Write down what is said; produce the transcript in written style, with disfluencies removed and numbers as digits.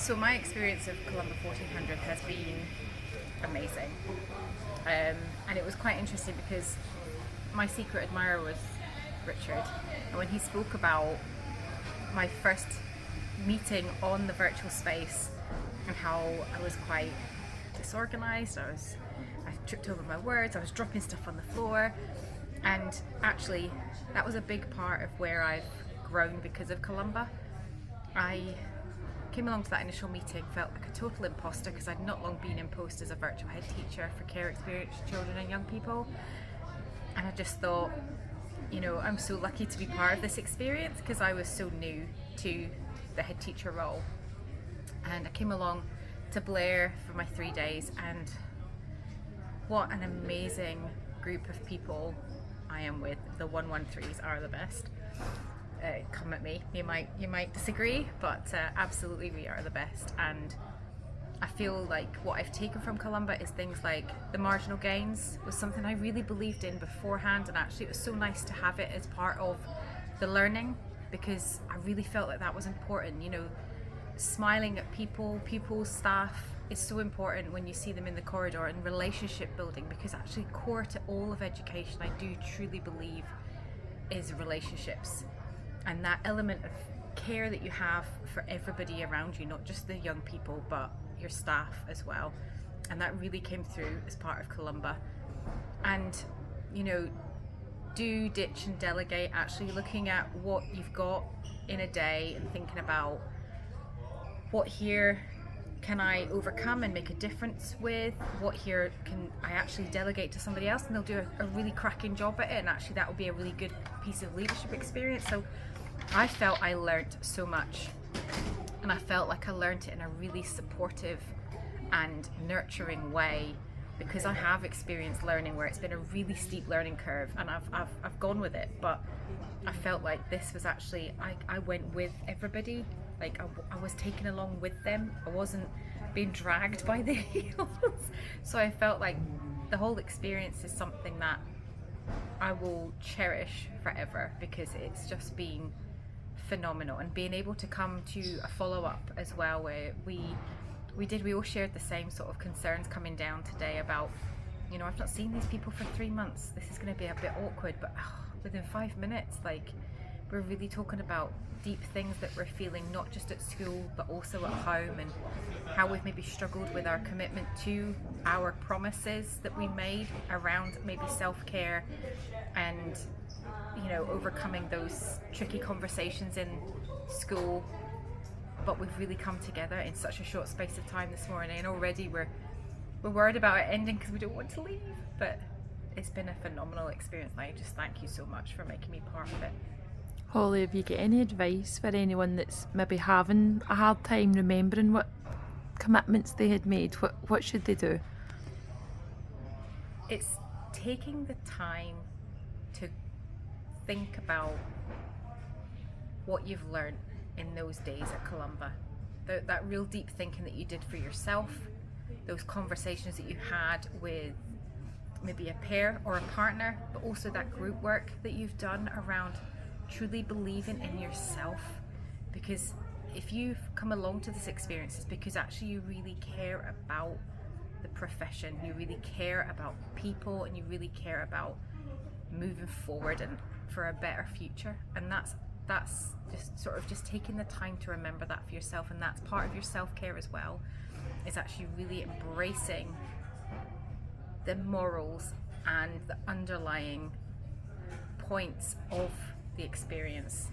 So my experience of Columba 1400 has been amazing, and it was quite interesting because my secret admirer was Richard, and when he spoke about my first meeting on the virtual space and how I was quite disorganized, I tripped over my words, I was dropping stuff on the floor, and actually that was a big part of where I've grown because of Columba. I came along to that initial meeting, felt like a total imposter because I'd not long been in post as a virtual head teacher for care experienced children and young people, and I just thought, I'm so lucky to be part of this experience because I was so new to the head teacher role. And I came along to Blair for my 3 days, and what an amazing group of people I am with. The 113s are the best. Come at me, you might disagree, but absolutely we are the best. And I feel like what I've taken from Columba is things like the marginal gains was something I really believed in beforehand, and actually it was so nice to have it as part of the learning because I really felt like that was important. Smiling at people, staff is so important when you see them in the corridor, and relationship building, because actually core to all of education, I do truly believe, is relationships. And that element of care that you have for everybody around you, not just the young people, but your staff as well. And that really came through as part of Columba. And, do, ditch and delegate, actually looking at what you've got in a day and thinking about what here can I overcome and make a difference with, what here can I actually delegate to somebody else and they'll do a really cracking job at it, and actually that will be a really good piece of leadership experience. So I felt I learnt so much, and I felt like I learnt it in a really supportive and nurturing way, because I have experienced learning where it's been a really steep learning curve and I've gone with it, but I felt like this was actually, I went with everybody. Like I was taken along with them. I wasn't being dragged by the heels. So I felt like the whole experience is something that I will cherish forever, because it's just been phenomenal. And being able to come to a follow-up as well, where we all shared the same sort of concerns coming down today about, I've not seen these people for 3 months. This is going to be a bit awkward, but within 5 minutes, we're really talking about deep things that we're feeling, not just at school but also at home, and how we've maybe struggled with our commitment to our promises that we made around maybe self-care, and overcoming those tricky conversations in school. But we've really come together in such a short space of time this morning, and already we're worried about it ending because we don't want to leave. But it's been a phenomenal experience, and I just thank you so much for making me part of it. Holly, have you got any advice for anyone that's maybe having a hard time remembering what commitments they had made? What should they do? It's taking the time to think about what you've learned in those days at Columba. That real deep thinking that you did for yourself, those conversations that you had with maybe a pair or a partner, but also that group work that you've done around truly believing in yourself. Because if you've come along to this experience, it's because actually you really care about the profession, you really care about people, and you really care about moving forward and for a better future. And that's just sort of just taking the time to remember that for yourself, and that's part of your self-care as well, is actually really embracing the morals and the underlying points of the experience.